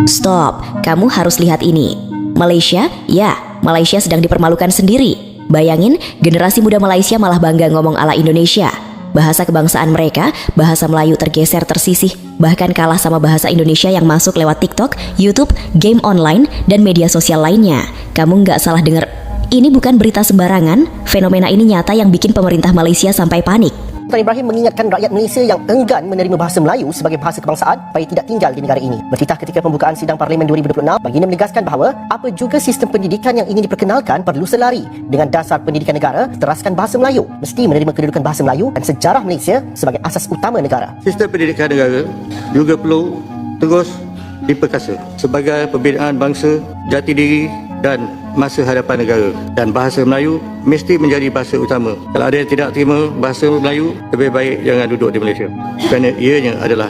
Stop, kamu harus lihat ini. Malaysia? Ya, Malaysia sedang dipermalukan sendiri. Bayangin, generasi muda Malaysia malah bangga ngomong ala Indonesia. Bahasa kebangsaan mereka, bahasa Melayu tergeser tersisih, bahkan kalah sama bahasa Indonesia yang masuk lewat TikTok, YouTube, game online, dan media sosial lainnya. Kamu nggak salah dengar. Ini bukan berita sembarangan, fenomena ini nyata yang bikin pemerintah Malaysia sampai panik. Tuan Ibrahim mengingatkan rakyat Malaysia yang enggan menerima bahasa Melayu sebagai bahasa kebangsaan supaya tidak tinggal di negara ini. Berkitah ketika pembukaan sidang Parlimen 2026, baginda menegaskan bahawa apa juga sistem pendidikan yang ingin diperkenalkan perlu selari dengan dasar pendidikan negara teraskan bahasa Melayu. Mesti menerima kedudukan bahasa Melayu dan sejarah Malaysia sebagai asas utama negara. Sistem pendidikan negara juga perlu terus diperkasa sebagai pembinaan bangsa, jati diri dan masa hadapan negara. Dan bahasa Melayu mesti menjadi bahasa utama. Kalau ada yang tidak terima bahasa Melayu, lebih baik jangan duduk di Malaysia, kerana ianya adalah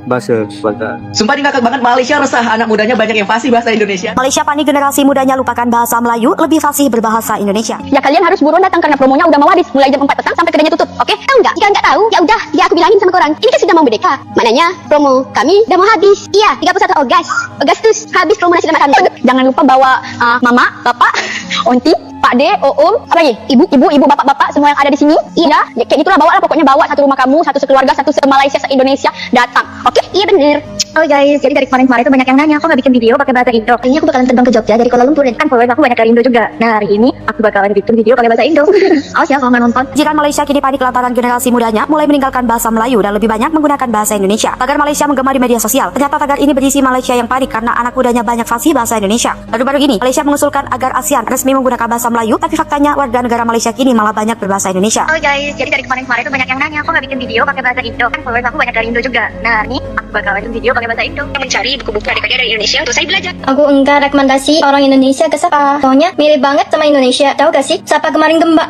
bahasa kebangsaan. Sumpah nih ngakak banget, Malaysia resah anak mudanya banyak yang fasih bahasa Indonesia. Malaysia panik generasi mudanya lupakan bahasa Melayu, lebih fasih berbahasa Indonesia. Ya kalian harus buruan datang karena promonya udah mau habis mulai jam 4 petang sampai kedainya tutup. Oke? Tahu nggak? Jika nggak tahu, ya udah, ya aku bilangin sama korang. Ini kan sudah mau merdeka. Maknanya promo kami udah mau habis. Iya, 31 Agustus habis promo nasi lemak kami. Jangan lupa bawa mama, bapak, onti, Pak De, Om, apa lagi? Ibu, bapak-bapak semua yang ada di sini. Iya, ya, kayak gitulah, bawa lah pokoknya, bawa satu rumah kamu, satu sekeluarga, satu se-Malaysia, se-Indonesia datang. Oke? Iya bener. Oh guys, jadi dari kemarin-kemarin tuh banyak yang nanya, aku nggak bikin video pakai bahasa Indo. Ini aku bakalan terbang ke Jogja dari Kuala Lumpur, dan kan followers aku banyak dari Indo juga. Nah hari ini aku bakalan bikin video pakai bahasa Indo. Awas ya kalau nggak nonton. Jika Malaysia kini panik lantaran generasi mudanya mulai meninggalkan bahasa Melayu dan lebih banyak menggunakan bahasa Indonesia. Tagar Malaysia menggema di media sosial. Ternyata tagar ini berisi Malaysia yang panik karena anak mudanya banyak fasih bahasa Indonesia. Baru-baru ini, Malaysia mengusulkan agar ASEAN resmi menggunakan bahasa Melayu, tapi faktanya warga negara Malaysia kini malah banyak berbahasa Indonesia. Oh guys, jadi dari kemarin-kemarin tuh banyak yang nanya, aku nggak bikin video pakai bahasa Indo. Kan followers aku banyak dari Indo juga. Nah hari ini aku bakalan bikin video pakai bahasa Indo. Mencari buku-buku adik-adik dari Indonesia untuk saya belajar. Aku enggak rekomendasi orang Indonesia ke Sapa. Soalnya mirip banget sama Indonesia. Tahu gak sih? Sapa kemarin gembak.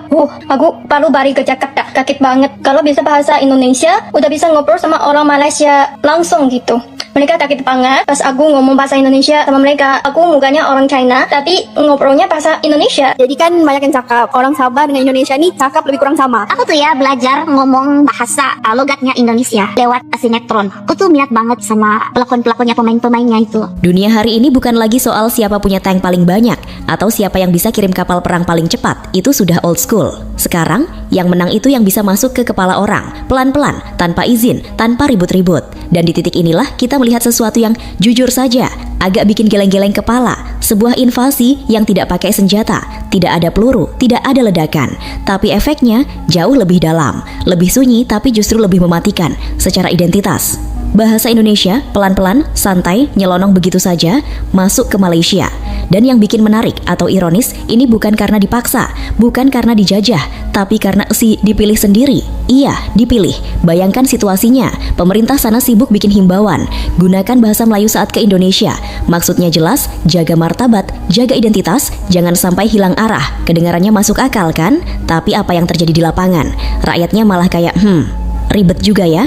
Aku baru balik ke Jakarta. Kaget banget. Kalau bisa bahasa Indonesia, udah bisa ngobrol sama orang Malaysia langsung gitu. Mereka kaget banget pas aku ngomong bahasa Indonesia sama mereka. Aku mukanya orang China, tapi ngobrolnya bahasa Indonesia. Jadi kan banyak yang cakap. Orang Sabah dengan Indonesia nih cakap lebih kurang sama. Aku tuh ya belajar ngomong bahasa logatnya Indonesia lewat sinetron. Aku tuh minat banget sama pelakon-pelakonnya, pemain-pemainnya itu. Dunia hari ini bukan lagi soal siapa punya tank paling banyak atau siapa yang bisa kirim kapal perang paling cepat. Itu sudah old school. Sekarang, yang menang itu yang bisa masuk ke kepala orang, pelan-pelan, tanpa izin, tanpa ribut-ribut. Dan di titik inilah kita melihat sesuatu yang jujur saja agak bikin geleng-geleng kepala. Sebuah invasi yang tidak pakai senjata, tidak ada peluru, tidak ada ledakan, tapi efeknya jauh lebih dalam, lebih sunyi tapi justru lebih mematikan secara identitas. Bahasa Indonesia pelan-pelan, santai, nyelonong begitu saja masuk ke Malaysia. Dan yang bikin menarik atau ironis, ini bukan karena dipaksa, bukan karena dijajah, tapi karena dipilih sendiri. Iya, dipilih. Bayangkan situasinya, pemerintah sana sibuk bikin himbauan, gunakan bahasa Melayu saat ke Indonesia. Maksudnya jelas, jaga martabat, jaga identitas, jangan sampai hilang arah. Kedengarannya masuk akal kan? Tapi apa yang terjadi di lapangan? Rakyatnya malah kayak, ribet juga ya.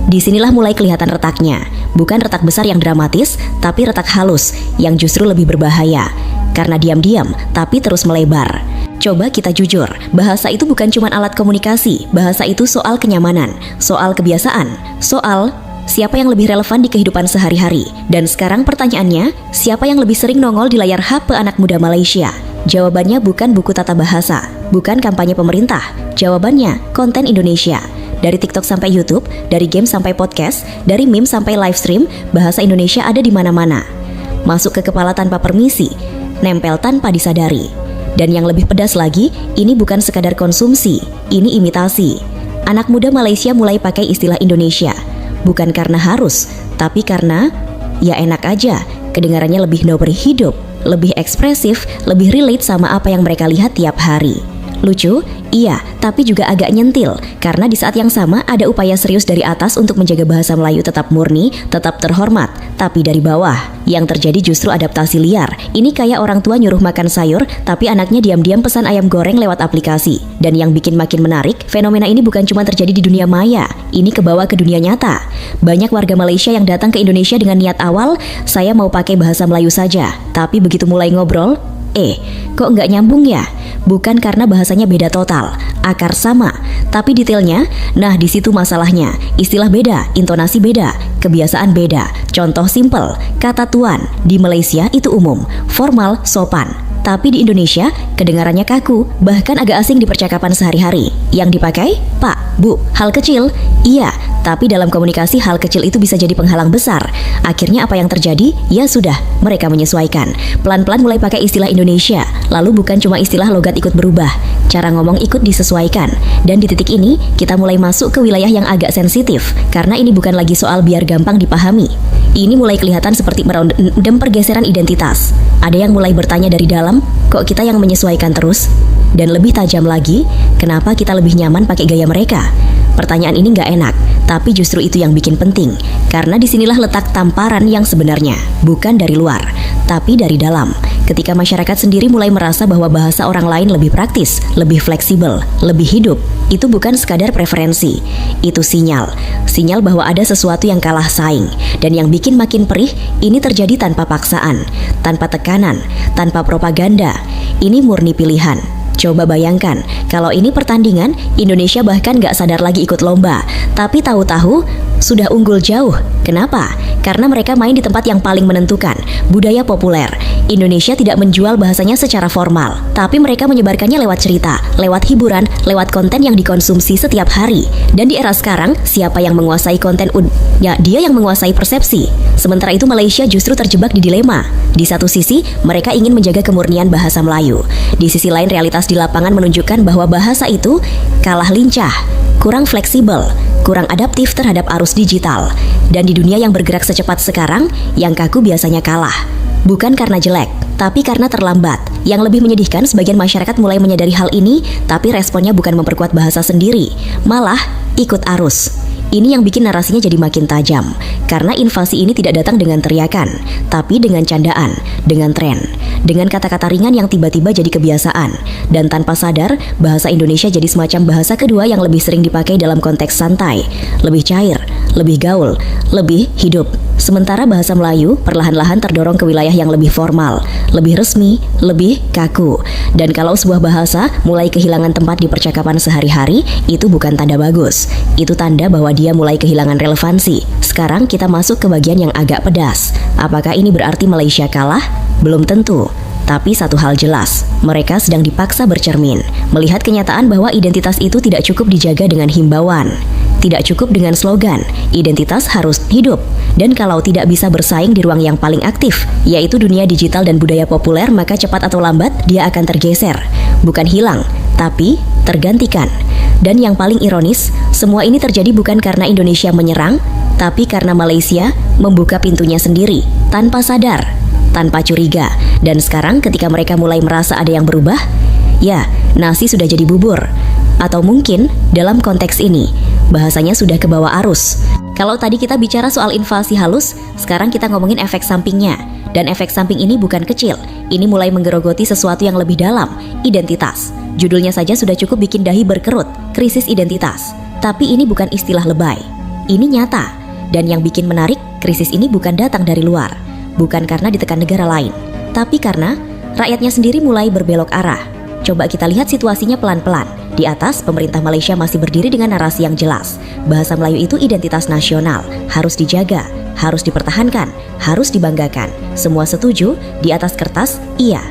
Disinilah mulai kelihatan retaknya. Bukan retak besar yang dramatis, tapi retak halus yang justru lebih berbahaya. Karena diam-diam, tapi terus melebar. Coba kita jujur, bahasa itu bukan cuma alat komunikasi. Bahasa itu soal kenyamanan, soal kebiasaan, soal siapa yang lebih relevan di kehidupan sehari-hari. Dan sekarang pertanyaannya, siapa yang lebih sering nongol di layar HP anak muda Malaysia? Jawabannya bukan buku tata bahasa, bukan kampanye pemerintah. Jawabannya konten Indonesia. Dari TikTok sampai YouTube, dari game sampai podcast, dari meme sampai live stream, bahasa Indonesia ada di mana-mana. Masuk ke kepala tanpa permisi, nempel tanpa disadari. Dan yang lebih pedas lagi, ini bukan sekadar konsumsi, ini imitasi. Anak muda Malaysia mulai pakai istilah Indonesia, bukan karena harus, tapi karena ya enak aja, kedengarannya lebih hidup, lebih ekspresif, lebih relate sama apa yang mereka lihat tiap hari. Lucu? Iya, tapi juga agak nyentil karena di saat yang sama ada upaya serius dari atas untuk menjaga bahasa Melayu tetap murni, tetap terhormat, tapi dari bawah. Yang terjadi justru adaptasi liar. Ini kayak orang tua nyuruh makan sayur, tapi anaknya diam-diam pesan ayam goreng lewat aplikasi. Dan yang bikin makin menarik, fenomena ini bukan cuma terjadi di dunia maya, ini kebawa ke dunia nyata. Banyak warga Malaysia yang datang ke Indonesia dengan niat awal, saya mau pakai bahasa Melayu saja. Tapi begitu mulai ngobrol, kok nggak nyambung ya? Bukan karena bahasanya beda total, akar sama, tapi detailnya, nah di situ masalahnya. Istilah beda, intonasi beda, kebiasaan beda. Contoh simpel, kata tuan di Malaysia itu umum, formal, sopan. Tapi di Indonesia, kedengarannya kaku, bahkan agak asing di percakapan sehari-hari. Yang dipakai, Pak, Bu, hal kecil. Iya, tapi dalam komunikasi hal kecil itu bisa jadi penghalang besar. Akhirnya apa yang terjadi? Ya sudah, mereka menyesuaikan. Pelan-pelan mulai pakai istilah Indonesia. Lalu bukan cuma istilah logat ikut berubah, cara ngomong ikut disesuaikan. Dan di titik ini, kita mulai masuk ke wilayah yang agak sensitif. Karena ini bukan lagi soal biar gampang dipahami. Ini mulai kelihatan seperti merondem pergeseran identitas. Ada yang mulai bertanya dari dalam, kok kita yang menyesuaikan terus? Dan lebih tajam lagi, kenapa kita lebih nyaman pakai gaya mereka? Pertanyaan ini nggak enak, tapi justru itu yang bikin penting. Karena disinilah letak tamparan yang sebenarnya, bukan dari luar, tapi dari dalam. Ketika masyarakat sendiri mulai merasa bahwa bahasa orang lain lebih praktis, lebih fleksibel, lebih hidup, itu bukan sekadar preferensi, itu sinyal. Sinyal bahwa ada sesuatu yang kalah saing. Dan yang bikin makin perih, ini terjadi tanpa paksaan, tanpa tekanan, tanpa propaganda. Ini murni pilihan. Coba bayangkan, kalau ini pertandingan, Indonesia bahkan gak sadar lagi ikut lomba. Tapi tahu-tahu, sudah unggul jauh. Kenapa? Karena mereka main di tempat yang paling menentukan, budaya populer. Indonesia tidak menjual bahasanya secara formal, tapi mereka menyebarkannya lewat cerita, lewat hiburan, lewat konten yang dikonsumsi setiap hari. Dan di era sekarang, siapa yang menguasai konten? Ya, dia yang menguasai persepsi. Sementara itu Malaysia justru terjebak di dilema. Di satu sisi, mereka ingin menjaga kemurnian bahasa Melayu. Di sisi lain, realitas di lapangan menunjukkan bahwa bahasa itu kalah lincah, kurang fleksibel, kurang adaptif terhadap arus digital. Dan di dunia yang bergerak secepat sekarang, yang kaku biasanya kalah. Bukan karena jelek, tapi karena terlambat. Yang lebih menyedihkan, sebagian masyarakat mulai menyadari hal ini, tapi responnya bukan memperkuat bahasa sendiri, malah ikut arus. Ini yang bikin narasinya jadi makin tajam. Karena invasi ini tidak datang dengan teriakan, tapi dengan candaan, dengan tren, dengan kata-kata ringan yang tiba-tiba jadi kebiasaan. Dan tanpa sadar, bahasa Indonesia jadi semacam bahasa kedua yang lebih sering dipakai dalam konteks santai, lebih cair, lebih gaul, lebih hidup. Sementara bahasa Melayu perlahan-lahan terdorong ke wilayah yang lebih formal, lebih resmi, lebih kaku. Dan kalau sebuah bahasa mulai kehilangan tempat di percakapan sehari-hari, itu bukan tanda bagus. Itu tanda bahwa dia mulai kehilangan relevansi. Sekarang kita masuk ke bagian yang agak pedas. Apakah ini berarti Malaysia kalah? Belum tentu. Tapi satu hal jelas, mereka sedang dipaksa bercermin, melihat kenyataan bahwa identitas itu tidak cukup dijaga dengan himbauan. Tidak cukup dengan slogan, identitas harus hidup. Dan kalau tidak bisa bersaing di ruang yang paling aktif, yaitu dunia digital dan budaya populer, maka cepat atau lambat dia akan tergeser. Bukan hilang, tapi tergantikan. Dan yang paling ironis, semua ini terjadi bukan karena Indonesia menyerang, tapi karena Malaysia membuka pintunya sendiri, tanpa sadar, tanpa curiga. Dan sekarang ketika mereka mulai merasa ada yang berubah, ya, nasi sudah jadi bubur. Atau mungkin dalam konteks ini, bahasanya sudah ke bawah arus. Kalau tadi kita bicara soal invasi halus, sekarang kita ngomongin efek sampingnya. Dan efek samping ini bukan kecil. Ini mulai menggerogoti sesuatu yang lebih dalam, identitas. Judulnya saja sudah cukup bikin dahi berkerut, krisis identitas. Tapi ini bukan istilah lebay. Ini nyata. Dan yang bikin menarik, krisis ini bukan datang dari luar. Bukan karena ditekan negara lain, tapi karena rakyatnya sendiri mulai berbelok arah. Coba kita lihat situasinya pelan-pelan. Di atas, pemerintah Malaysia masih berdiri dengan narasi yang jelas. Bahasa Melayu itu identitas nasional, harus dijaga, harus dipertahankan, harus dibanggakan. Semua setuju, di atas kertas, iya.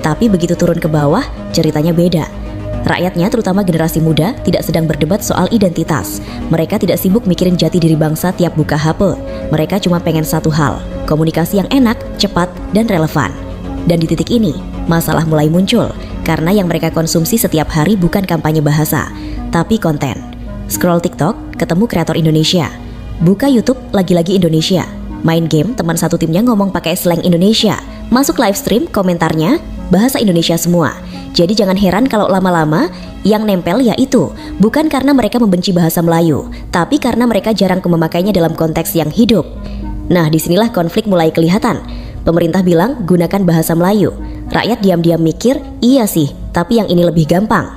Tapi begitu turun ke bawah, ceritanya beda. Rakyatnya, terutama generasi muda, tidak sedang berdebat soal identitas. Mereka tidak sibuk mikirin jati diri bangsa tiap buka HP. Mereka cuma pengen satu hal, komunikasi yang enak, cepat, dan relevan. Dan di titik ini, masalah mulai muncul. Karena yang mereka konsumsi setiap hari bukan kampanye bahasa, tapi konten. Scroll TikTok, ketemu kreator Indonesia. Buka YouTube, lagi-lagi Indonesia. Main game, teman satu timnya ngomong pakai slang Indonesia. Masuk live stream, komentarnya bahasa Indonesia semua. Jadi jangan heran kalau lama-lama yang nempel ya itu. Bukan karena mereka membenci bahasa Melayu, tapi karena mereka jarang memakainya dalam konteks yang hidup. Nah, disinilah konflik mulai kelihatan. Pemerintah bilang gunakan bahasa Melayu. Rakyat diam-diam mikir, iya sih, tapi yang ini lebih gampang.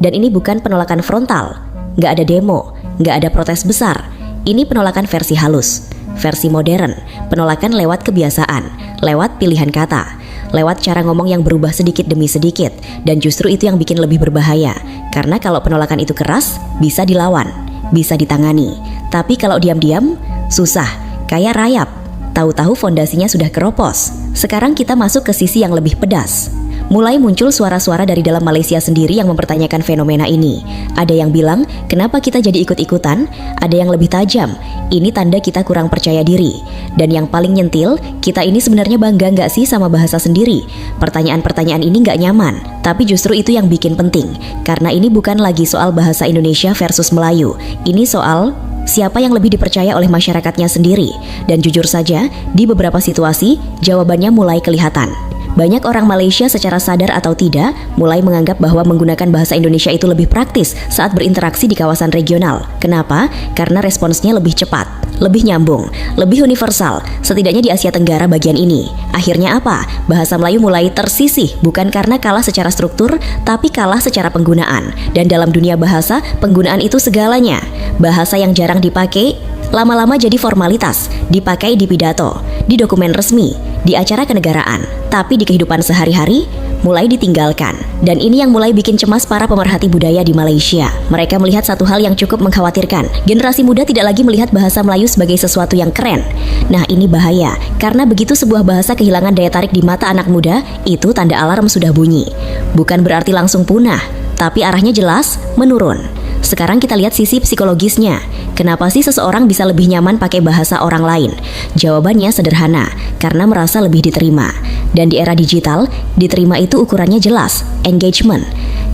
Dan ini bukan penolakan frontal. Nggak ada demo, nggak ada protes besar. Ini penolakan versi halus. versi modern, penolakan lewat kebiasaan, lewat pilihan kata, lewat cara ngomong yang berubah sedikit demi sedikit, dan justru itu yang bikin lebih berbahaya. Karena kalau penolakan itu keras, bisa dilawan, bisa ditangani. Tapi kalau diam-diam, susah, kayak rayap. Tahu-tahu fondasinya sudah keropos. Sekarang kita masuk ke sisi yang lebih pedas. Mulai muncul suara-suara dari dalam Malaysia sendiri yang mempertanyakan fenomena ini. Ada yang bilang, kenapa kita jadi ikut-ikutan? Ada yang lebih tajam, ini tanda kita kurang percaya diri. Dan yang paling nyentil, kita ini sebenarnya bangga nggak sih sama bahasa sendiri? Pertanyaan-pertanyaan ini nggak nyaman, tapi justru itu yang bikin penting. Karena ini bukan lagi soal bahasa Indonesia versus Melayu. Ini soal siapa yang lebih dipercaya oleh masyarakatnya sendiri. Dan jujur saja, di beberapa situasi, jawabannya mulai kelihatan. Banyak orang Malaysia secara sadar atau tidak mulai menganggap bahwa menggunakan bahasa Indonesia itu lebih praktis saat berinteraksi di kawasan regional. Kenapa? Karena responsnya lebih cepat, lebih nyambung, lebih universal, setidaknya di Asia Tenggara bagian ini. Akhirnya apa? Bahasa Melayu mulai tersisih, bukan karena kalah secara struktur, tapi kalah secara penggunaan. Dan dalam dunia bahasa, penggunaan itu segalanya. Bahasa yang jarang dipakai, lama-lama jadi formalitas, dipakai di pidato, di dokumen resmi, di acara kenegaraan, tapi di kehidupan sehari-hari mulai ditinggalkan. Dan ini yang mulai bikin cemas para pemerhati budaya di Malaysia. Mereka melihat satu hal yang cukup mengkhawatirkan. Generasi muda tidak lagi melihat bahasa Melayu sebagai sesuatu yang keren. Nah, ini bahaya, karena begitu sebuah bahasa kehilangan daya tarik di mata anak muda, itu tanda alarm sudah bunyi. Bukan berarti langsung punah, tapi arahnya jelas menurun. Sekarang kita lihat sisi psikologisnya. Kenapa sih seseorang bisa lebih nyaman pakai bahasa orang lain? Jawabannya sederhana, karena merasa lebih diterima. Dan di era digital, diterima itu ukurannya jelas, engagement.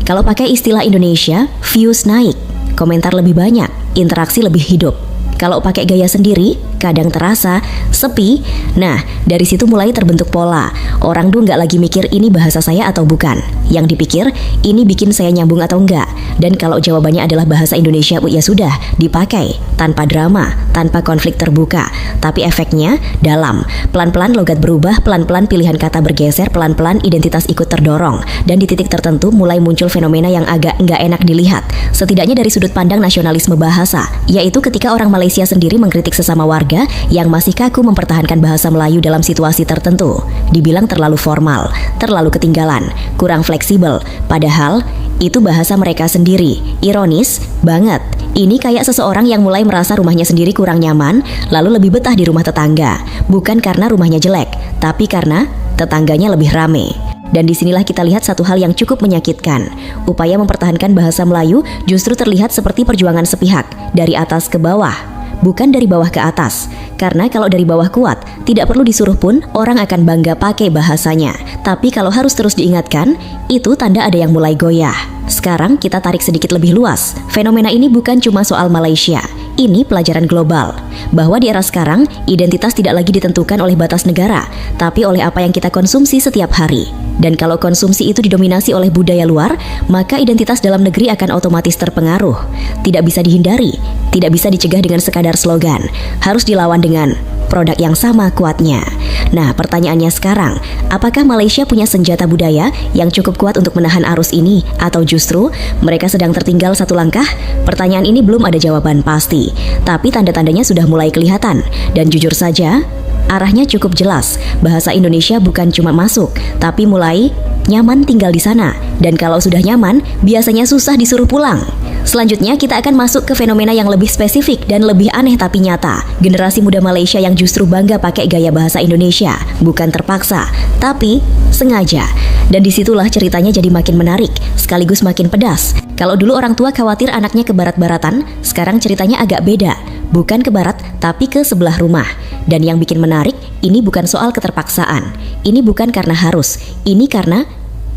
Kalau pakai istilah Indonesia, views naik, komentar lebih banyak, interaksi lebih hidup. Kalau pakai gaya sendiri, kadang terasa sepi. Nah, dari situ mulai terbentuk pola. Orang tuh nggak lagi mikir ini bahasa saya atau bukan. Yang dipikir, ini bikin saya nyambung atau enggak. Dan kalau jawabannya adalah bahasa Indonesia, ya sudah, dipakai. Tanpa drama, tanpa konflik terbuka. Tapi efeknya dalam. Pelan-pelan logat berubah, pelan-pelan pilihan kata bergeser, pelan-pelan identitas ikut terdorong. Dan di titik tertentu mulai muncul fenomena yang agak nggak enak dilihat. Setidaknya dari sudut pandang nasionalisme bahasa, yaitu ketika orang Malaysia sendiri mengkritik sesama warga yang masih kaku mempertahankan bahasa Melayu dalam situasi tertentu. Dibilang terlalu formal, terlalu ketinggalan, kurang fleksibel, padahal itu bahasa mereka sendiri. Ironis banget. Ini kayak seseorang yang mulai merasa rumahnya sendiri kurang nyaman, lalu lebih betah di rumah tetangga. Bukan karena rumahnya jelek, tapi karena tetangganya lebih rame. Dan disinilah kita lihat satu hal yang cukup menyakitkan. Upaya mempertahankan bahasa Melayu justru terlihat seperti perjuangan sepihak, dari atas ke bawah, bukan dari bawah ke atas. Karena kalau dari bawah kuat, tidak perlu disuruh pun orang akan bangga pakai bahasanya. Tapi kalau harus terus diingatkan, itu tanda ada yang mulai goyah. Sekarang kita tarik sedikit lebih luas. Fenomena ini bukan cuma soal Malaysia. Ini pelajaran global, bahwa di era sekarang, identitas tidak lagi ditentukan oleh batas negara, tapi oleh apa yang kita konsumsi setiap hari. Dan kalau konsumsi itu didominasi oleh budaya luar, maka identitas dalam negeri akan otomatis terpengaruh. Tidak bisa dihindari, tidak bisa dicegah dengan sekadar slogan, harus dilawan dengan produk yang sama kuatnya. Nah, pertanyaannya sekarang, apakah Malaysia punya senjata budaya yang cukup kuat untuk menahan arus ini? Atau justru mereka sedang tertinggal satu langkah? Pertanyaan ini belum ada jawaban pasti, tapi tanda-tandanya sudah mulai kelihatan. Dan jujur saja, arahnya cukup jelas. Bahasa Indonesia bukan cuma masuk, tapi mulai nyaman tinggal di sana. Dan kalau sudah nyaman, biasanya susah disuruh pulang. Selanjutnya kita akan masuk ke fenomena yang lebih spesifik dan lebih aneh tapi nyata. Generasi muda Malaysia yang justru bangga pakai gaya bahasa Indonesia, bukan terpaksa, tapi sengaja. Dan disitulah ceritanya jadi makin menarik, sekaligus makin pedas. Kalau dulu orang tua khawatir anaknya ke barat-baratan, sekarang ceritanya agak beda. Bukan ke barat, tapi ke sebelah rumah. Dan yang bikin menarik, ini bukan soal keterpaksaan. Ini bukan karena harus, ini karena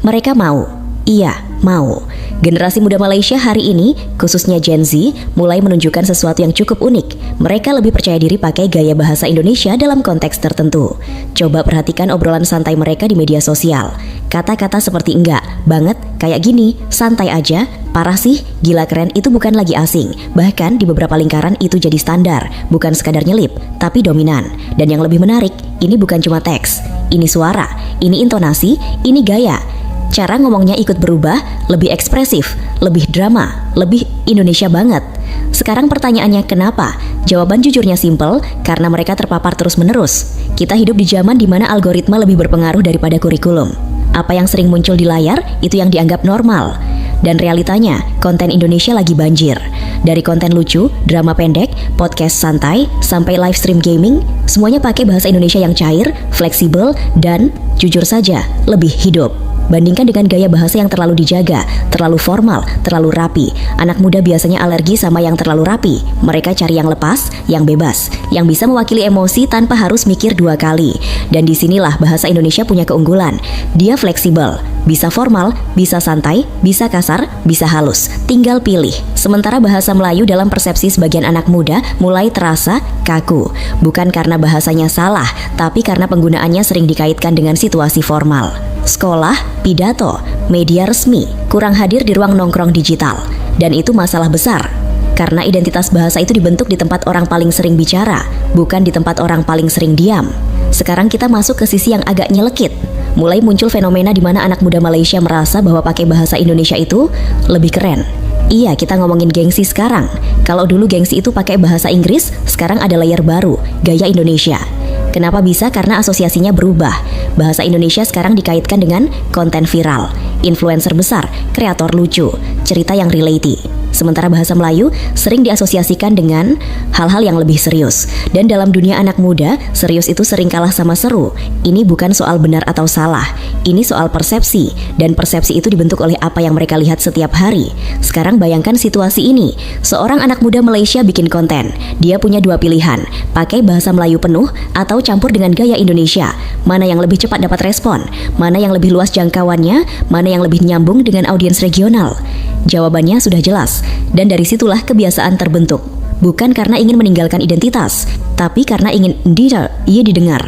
mereka mau. Iya, mau. Generasi muda Malaysia hari ini, khususnya Gen Z, mulai menunjukkan sesuatu yang cukup unik. Mereka lebih percaya diri pakai gaya bahasa Indonesia dalam konteks tertentu. Coba perhatikan obrolan santai mereka di media sosial. Kata-kata seperti enggak, banget, kayak gini, santai aja, parah sih, gila keren itu bukan lagi asing. Bahkan di beberapa lingkaran itu jadi standar, bukan sekadar nyelip, tapi dominan. Dan yang lebih menarik, ini bukan cuma teks, ini suara, ini intonasi, ini gaya. Cara ngomongnya ikut berubah, lebih ekspresif, lebih drama, lebih Indonesia banget. Sekarang pertanyaannya kenapa? Jawaban jujurnya simple, karena mereka terpapar terus-menerus. Kita hidup di zaman di mana algoritma lebih berpengaruh daripada kurikulum. Apa yang sering muncul di layar, itu yang dianggap normal. Dan realitanya, konten Indonesia lagi banjir. Dari konten lucu, drama pendek, podcast santai, sampai live stream gaming, semuanya pakai bahasa Indonesia yang cair, fleksibel, dan jujur saja, lebih hidup. Bandingkan dengan gaya bahasa yang terlalu dijaga, terlalu formal, terlalu rapi. Anak muda biasanya alergi sama yang terlalu rapi. Mereka cari yang lepas, yang bebas, yang bisa mewakili emosi tanpa harus mikir dua kali. Dan disinilah bahasa Indonesia punya keunggulan. Dia fleksibel, bisa formal, bisa santai, bisa kasar, bisa halus. Tinggal pilih. Sementara bahasa Melayu dalam persepsi sebagian anak muda mulai terasa kaku. Bukan karena bahasanya salah, tapi karena penggunaannya sering dikaitkan dengan situasi formal. Sekolah, pidato, media resmi, kurang hadir di ruang nongkrong digital. Dan itu masalah besar. Karena identitas bahasa itu dibentuk di tempat orang paling sering bicara, bukan di tempat orang paling sering diam. Sekarang kita masuk ke sisi yang agak nyelekit. Mulai muncul fenomena di mana anak muda Malaysia merasa bahwa pakai bahasa Indonesia itu lebih keren. Iya, kita ngomongin gengsi sekarang. Kalau dulu gengsi itu pakai bahasa Inggris, sekarang ada layer baru, gaya Indonesia. Kenapa bisa? Karena asosiasinya berubah. Bahasa Indonesia sekarang dikaitkan dengan konten viral, influencer besar, kreator lucu, cerita yang relate. Sementara bahasa Melayu sering diasosiasikan dengan hal-hal yang lebih serius. Dan dalam dunia anak muda, serius itu sering kalah sama seru. Ini bukan soal benar atau salah. Ini soal persepsi. Dan persepsi itu dibentuk oleh apa yang mereka lihat setiap hari. Sekarang bayangkan situasi ini. Seorang anak muda Malaysia bikin konten. Dia punya dua pilihan. Pakai bahasa Melayu penuh atau campur dengan gaya Indonesia. Mana yang lebih cepat dapat respon? Mana yang lebih luas jangkauannya? Mana yang lebih nyambung dengan audiens regional? Jawabannya sudah jelas. Dan dari situlah kebiasaan terbentuk. Bukan karena ingin meninggalkan identitas, tapi karena ingin ia didengar.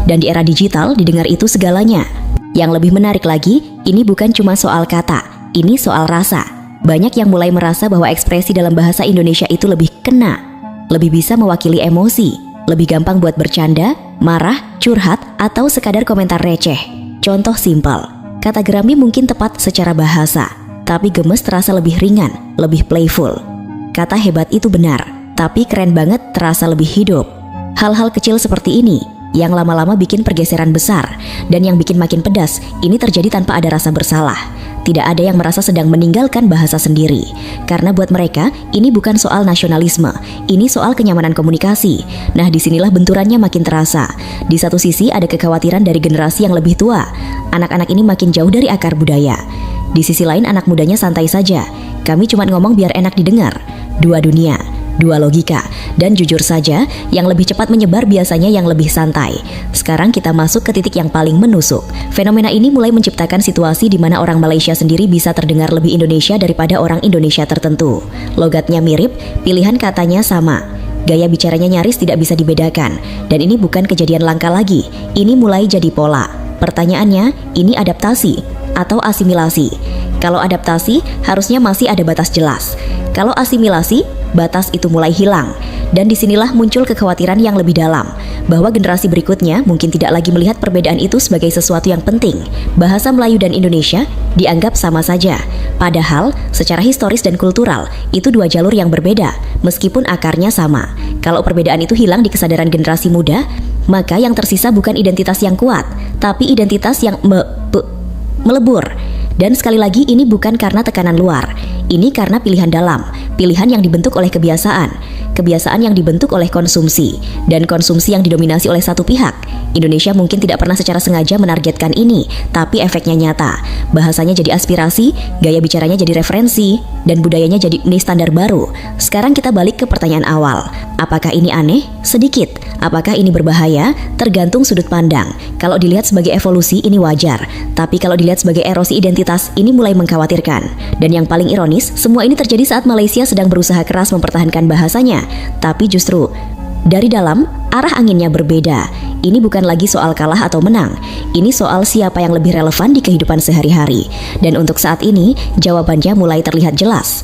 Dan di era digital, didengar itu segalanya. Yang lebih menarik lagi, ini bukan cuma soal kata, ini soal rasa. Banyak yang mulai merasa bahwa ekspresi dalam bahasa Indonesia itu lebih kena, lebih bisa mewakili emosi, lebih gampang buat bercanda, marah, curhat, atau sekadar komentar receh. Contoh simpel, kata gerambi mungkin tepat secara bahasa, tapi gemes terasa lebih ringan, lebih playful. Kata hebat itu benar, tapi keren banget terasa lebih hidup. Hal-hal kecil seperti ini yang lama-lama bikin pergeseran besar, dan yang bikin makin pedas, ini terjadi tanpa ada rasa bersalah. Tidak ada yang merasa sedang meninggalkan bahasa sendiri. Karena buat mereka, ini bukan soal nasionalisme, ini soal kenyamanan komunikasi. Nah, disinilah benturannya makin terasa. Di satu sisi ada kekhawatiran dari generasi yang lebih tua. Anak-anak ini makin jauh dari akar budaya. Di sisi lain anak mudanya santai saja. Kami cuma ngomong biar enak didengar. Dua dunia, dua logika. Dan jujur saja, yang lebih cepat menyebar biasanya yang lebih santai. Sekarang kita masuk ke titik yang paling menusuk. Fenomena ini mulai menciptakan situasi di mana orang Malaysia sendiri bisa terdengar lebih Indonesia daripada orang Indonesia tertentu. Logatnya mirip, pilihan katanya sama. Gaya bicaranya nyaris tidak bisa dibedakan. Dan ini bukan kejadian langka lagi. Ini mulai jadi pola. Pertanyaannya, ini adaptasi atau asimilasi? Kalau adaptasi, harusnya masih ada batas jelas. Kalau asimilasi, batas itu mulai hilang. Dan disinilah muncul kekhawatiran yang lebih dalam, bahwa generasi berikutnya mungkin tidak lagi melihat perbedaan itu sebagai sesuatu yang penting. Bahasa Melayu dan Indonesia dianggap sama saja. Padahal, secara historis dan kultural, itu dua jalur yang berbeda, meskipun akarnya sama. Kalau perbedaan itu hilang di kesadaran generasi muda, maka yang tersisa bukan identitas yang kuat, tapi identitas yang melebur. Dan sekali lagi ini bukan karena tekanan luar, ini karena pilihan dalam, pilihan yang dibentuk oleh kebiasaan yang dibentuk oleh konsumsi, dan konsumsi yang didominasi oleh satu pihak. Indonesia mungkin tidak pernah secara sengaja menargetkan ini, tapi efeknya nyata. Bahasanya jadi aspirasi, gaya bicaranya jadi referensi, dan budayanya jadi standar baru. Sekarang kita balik ke pertanyaan awal. Apakah ini aneh? Sedikit. Apakah ini berbahaya? Tergantung sudut pandang. Kalau dilihat sebagai evolusi, ini wajar. Tapi kalau dilihat sebagai erosi identitas, ini mulai mengkhawatirkan. Dan yang paling ironis, semua ini terjadi saat Malaysia sedang berusaha keras mempertahankan bahasanya. Tapi justru, dari dalam, arah anginnya berbeda. Ini bukan lagi soal kalah atau menang. Ini soal siapa yang lebih relevan di kehidupan sehari-hari. Dan untuk saat ini, jawabannya mulai terlihat jelas.